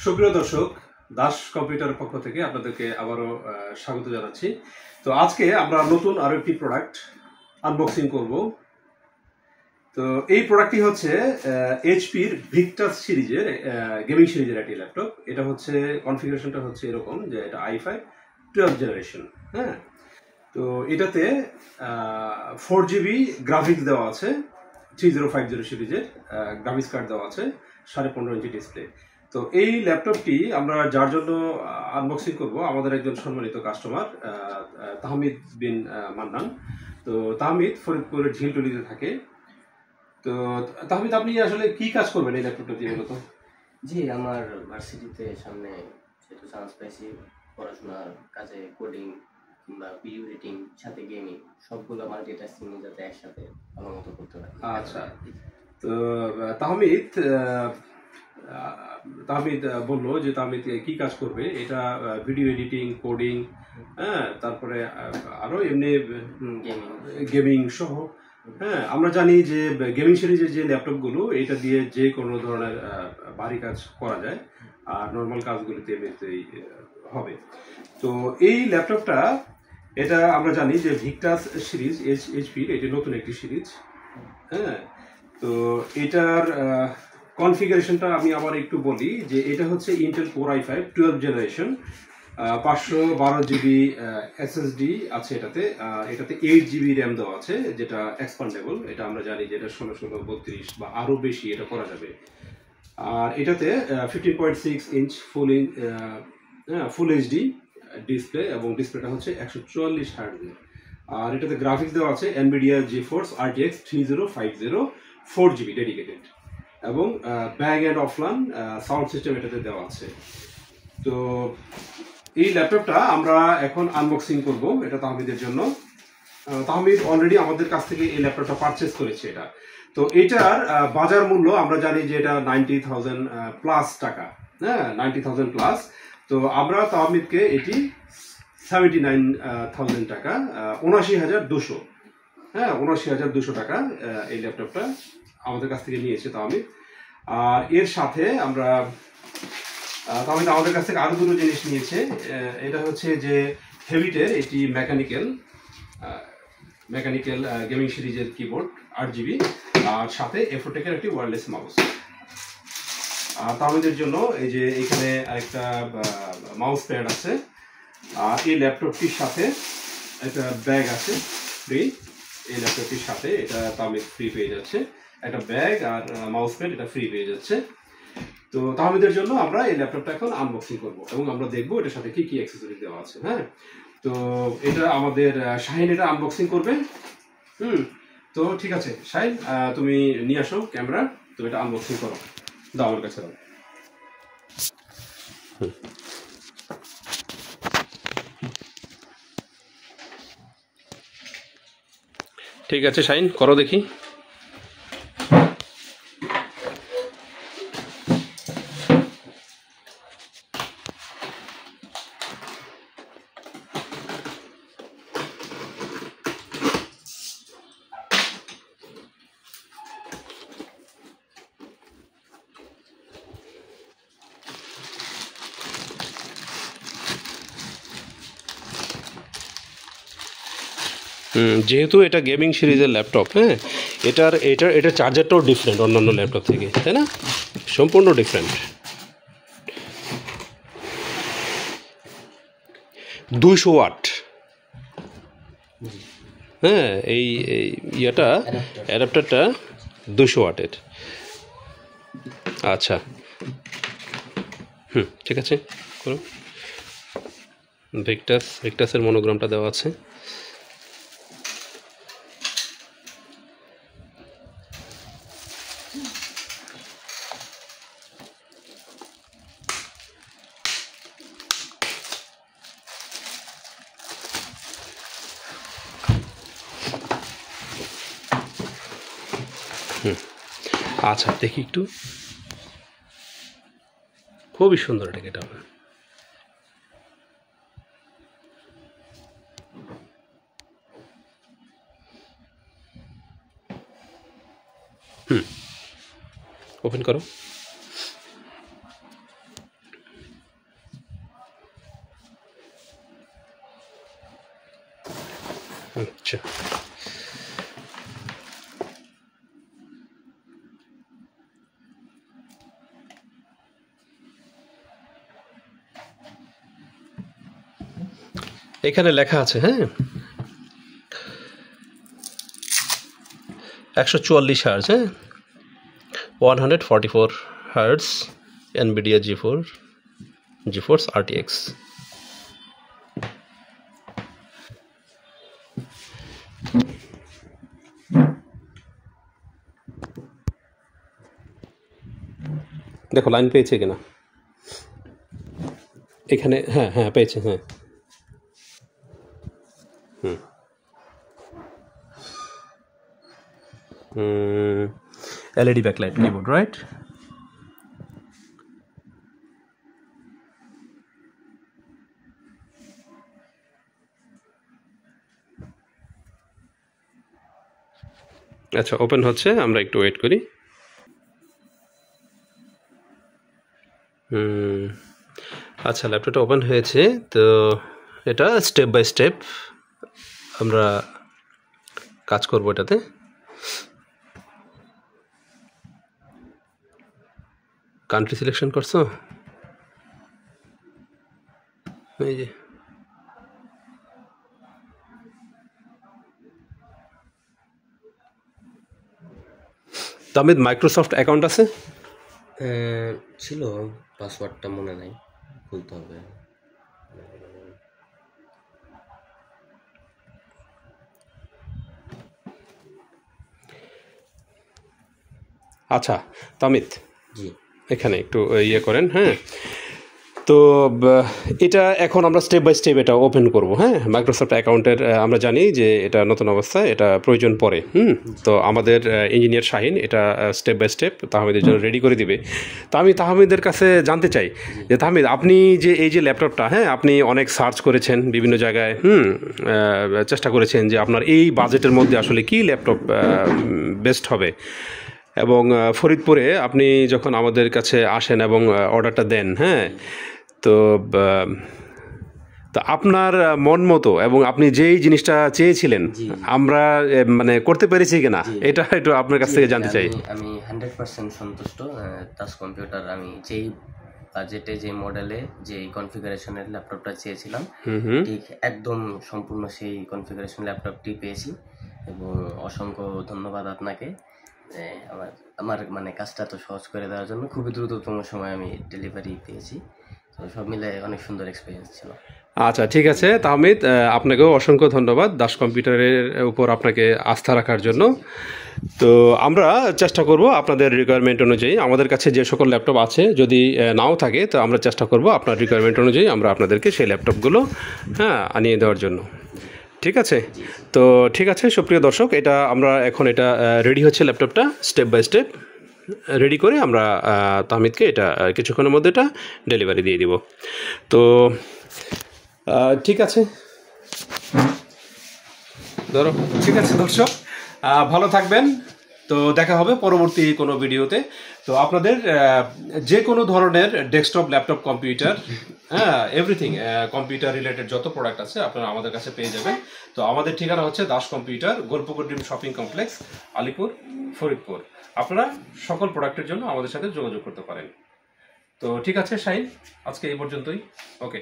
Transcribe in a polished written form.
সুপ্রিয় দর্শক, দাস কম্পিউটারের পক্ষ থেকে আপনাদেরকে আবারও স্বাগত জানাচ্ছি। তো আজকে আমরা নতুন আরো একটি প্রোডাক্ট আনবক্সিং করব। তো এই প্রোডাক্টটি হচ্ছে এইচপির ভিক্টাস সিরিজের গেমিং সিরিজের একটি ল্যাপটপ। এটা হচ্ছে কনফিগারেশনটা হচ্ছে এরকম যে এটা i5 12th জেনারেশন। হ্যাঁ, তো এটাতে 4GB গ্রাফিক্স দেওয়া আছে, 3050 সিরিজের গ্রাফিক্স কার্ড দেওয়া আছে, 15.5 ইঞ্চি ডিসপ্লে। তো এই ল্যাপটপটি আমরা যার জন্য আনবক্সিং করব, আমাদের একজন সম্মানিত কাস্টমার তাহমিদ বিন মান্নান। তো তাহমিদ ফরিদপুরের ঝিলটুলিতে থাকে। তো তাহমিদ, আপনি আসলে কি কাজ করবেন এই ল্যাপটপটা দিয়ে বলতো? জি, আমার ভার্সিটিতে সামনে যেহেতু চান্স পাইছি পড়াশোনার কাজে, কোডিং কিংবা ভিডিও এডিটিং সাথে গেমিং সবগুলো মাল্টিটাস্কিং যাতে একসাথে ভালো মতো করতে পারি। আচ্ছা, তো তাহমিদ তাহমিদ বললো যে তাহমিদ কি কাজ করবে, এটা ভিডিও এডিটিং, কোডিং, হ্যাঁ, তারপরে আরো এমনি গেমিং সহ। হ্যাঁ, আমরা জানি যে গেমিং সিরিজের যে ল্যাপটপগুলো, এটা দিয়ে যে কোনো ধরনের ভারী কাজ করা যায়, আর নর্মাল কাজগুলিতে এমনিতেই হবে। তো এই ল্যাপটপটা, এটা আমরা জানি যে ভিক্টাস সিরিজ এইচপির এটি নতুন একটি সিরিজ। হ্যাঁ, তো এটার কনফিগারেশনটা আমি আবার একটু বলি যে এটা হচ্ছে Intel core i5 12th generation, 512GB SSD আছে এটাতে। এটাতে 8GB র্যাম দেওয়া আছে, যেটা এক্সপান্ডেবল। এটা আমরা জানি যে এটা 16, 32 বা আরো বেশি এটা করা যাবে। আর এটাতে 15.6 ইঞ্চ ফুল এইচডি ডিসপ্লে, এবং ডিসপ্লেটা হচ্ছে 144 হার্টজের। আর এটাতে গ্রাফিক্স দেওয়া আছে NVIDIA GeForce RTX 3050 4GB dedicated, এবং ব্যাং অ্যান্ড অফলান সাউন্ড সিস্টেম এটাতে দেওয়া আছে। তো এই ল্যাপটপটা আমরা এখন আনবক্সিং করব, এটা তাহমিদের জন্য। তাহমিদ অলরেডি আমাদের কাছ থেকে এই ল্যাপটপটা পারচেস করেছে এটা। তো এটার বাজার মূল্য আমরা জানি যে এটা 90,000 প্লাস টাকা। হ্যাঁ, 90,000 প্লাস। তো আমরা তাহমিদকে এটি 79,000 টাকা, 79,200, হ্যাঁ 79,200 টাকা এই ল্যাপটপটা আমাদের কাছ থেকে নিয়েছে তাহমিদ। আর এর সাথে আমরা তাহমিদ আমাদের কাছ থেকে আরো দুটো জিনিস নিয়েছে। এটা হচ্ছে যে হেভিটের এটি মেকানিক্যাল গেমিং সিরিজের কিবোর্ড 8GB, আর সাথে এফোটেকের একটি ওয়্যারলেস মাউস। আর তাহমিদের জন্য এই যে এখানে একটা মাউস প্যাড আছে। আর এই ল্যাপটপটির সাথে একটা ব্যাগ আছে ফ্রি। এই ল্যাপটপটির সাথে এটা তাহমিদ ফ্রি পেয়ে যাচ্ছে, একটা ব্যাগ আর মাউস প্যাড এটা ফ্রি পেয়ে যাচ্ছে। তো তাহমিদের জন্য আমরা এই ল্যাপটপটা এখন আনবক্সিং করব, এবং আমরা দেখবো এটার সাথে কি কি অ্যাক্সেসরি দেওয়া আছে। হ্যাঁ, তো এটা আমাদের শাহিন এটা আনবক্সিং করবে। তো ঠিক আছে শাহিন, তুমি নিয়ে আসো ক্যামেরা, তো এটা আনবক্সিং করো, দাও আমার কাছে দাও। ঠিক আছে শাহিন, করো দেখি। যেহেতু এটা গেমিং সিরিজের ল্যাপটপ, হ্যাঁ, এটার চার্জারটাও ডিফারেন্ট অন্যান্য ল্যাপটপ থেকে, তাই না? সম্পূর্ণ ডিফারেন্ট। 200 ওয়াট। হ্যাঁ, এই ইয়েটা অ্যাডাপ্টারটা 200 ওয়াটের। আচ্ছা, ঠিক আছে, করো। ভিক্টাসের মনোগ্রামটা দেওয়া আছে। আচ্ছা, দেখি একটু, খুবই সুন্দর এটা। এটা ওপেন করো। আচ্ছা, এখানে লেখা আছে, হ্যাঁ, 144 হার্জ, হ্যাঁ, 144 হার্জ NVIDIA GeForce RTX। দেখো লাইন পেয়েছে কিনা এখানে, হ্যাঁ হ্যাঁ পেয়েছে, হ্যাঁ। LED backlight keyboard, right? আচ্ছা, ওপেন হচ্ছে, আমরা একটু ওয়েট করি। আচ্ছা, ল্যাপটপটা ওপেন হয়েছে। তো এটা স্টেপ বাই স্টেপ আমরা কাজ করব এটাতে। কান্ট্রি সিলেকশন করছো, এই যে তামিদ মাইক্রোসফট অ্যাকাউন্ট আছে? ছিল, পাসওয়ার্ডটা মনে নাই, খুলতে হবে। আচ্ছা তামিদ, জি, এখানে একটু ইয়ে করেন, হ্যাঁ। তো এটা এখন আমরা স্টেপ বাই স্টেপ এটা ওপেন করব, হ্যাঁ। মাইক্রোসফট অ্যাকাউন্টের আমরা জানি যে এটা নতুন অবস্থায় এটা প্রয়োজন পড়ে, তো আমাদের ইঞ্জিনিয়ার শাহিন এটা স্টেপ বাই স্টেপ তাহমিদের জন্য রেডি করে দিবে। তো আমি তাহমিদের কাছে জানতে চাই যে তাহমিদ, আপনি যে এই যে ল্যাপটপটা, হ্যাঁ, আপনি অনেক সার্চ করেছেন বিভিন্ন জায়গায়, চেষ্টা করেছেন যে আপনার এই বাজেটের মধ্যে আসলে কি ল্যাপটপ বেস্ট হবে, এবং ফরিদপুরে আপনি যখন আমাদের কাছে আসেন এবং অর্ডারটা দেন, হ্যাঁ, তো আপনার মন মতো এবং আপনি যেই জিনিসটা চেয়েছিলেন আমরা মানে করতে পেরেছি কিনা, এটা একটু আপনার কাছ থেকে জানতে চাই। আমি 100% সন্তুষ্ট। তাজ কম্পিউটার আমি যেই বাজেটে, যে মডেলে, যে কনফিগারেশনের ল্যাপটপটা চেয়েছিলাম, ঠিক একদম সম্পূর্ণ সেই কনফিগারেশন ল্যাপটপটি পেয়েছি। এবং অসংখ্য ধন্যবাদ আপনাকে আমার মানে কাজটা তো সহজ করে দেওয়ার জন্য। খুবই দ্রুততম সময় আমি ডেলিভারি পেয়েছি। তো সব মিলে অনেক সুন্দর এক্সপিরিয়েন্স ছিল। আচ্ছা, ঠিক আছে তাহমিদ, আপনাকেও অসংখ্য ধন্যবাদ দাস কম্পিউটারের উপর আপনাকে আস্থা রাখার জন্য। তো আমরা চেষ্টা করব আপনাদের রিকোয়ারমেন্ট অনুযায়ী, আমাদের কাছে যে সকল ল্যাপটপ আছে যদি নাও থাকে তো আমরা চেষ্টা করব আপনার রিকোয়ারমেন্ট অনুযায়ী আমরা আপনাদেরকে সেই ল্যাপটপগুলো, হ্যাঁ, আনিয়ে দেওয়ার জন্য। ঠিক আছে? তো ঠিক আছে সুপ্রিয় দর্শক, এটা আমরা এখন এটা রেডি হচ্ছে, ল্যাপটপটা স্টেপ বাই স্টেপ রেডি করে আমরা তাহমিদকে এটা কিছুক্ষণের মধ্যে এটা ডেলিভারি দিয়ে দিব। তো ঠিক আছে, ধরো, ঠিক আছে দর্শক, ভালো থাকবেন। তো দেখা হবে পরবর্তী কোনো ভিডিওতে। তো আপনাদের যে কোনো ধরনের ডেস্কটপ, ল্যাপটপ, কম্পিউটার, হ্যাঁ, এভরিথিং কম্পিউটার রিলেটেড যত প্রোডাক্ট আছে আপনারা আমাদের কাছে পেয়ে যাবেন। তো আমাদের ঠিকানা হচ্ছে Das computer, Golpukur dream shopping complex, Alipur, Faridpur. আপনারা সকল প্রোডাক্টের জন্য আমাদের সাথে যোগাযোগ করতে পারেন। তো ঠিক আছে শাহিন, আজকে এই পর্যন্তই। ওকে।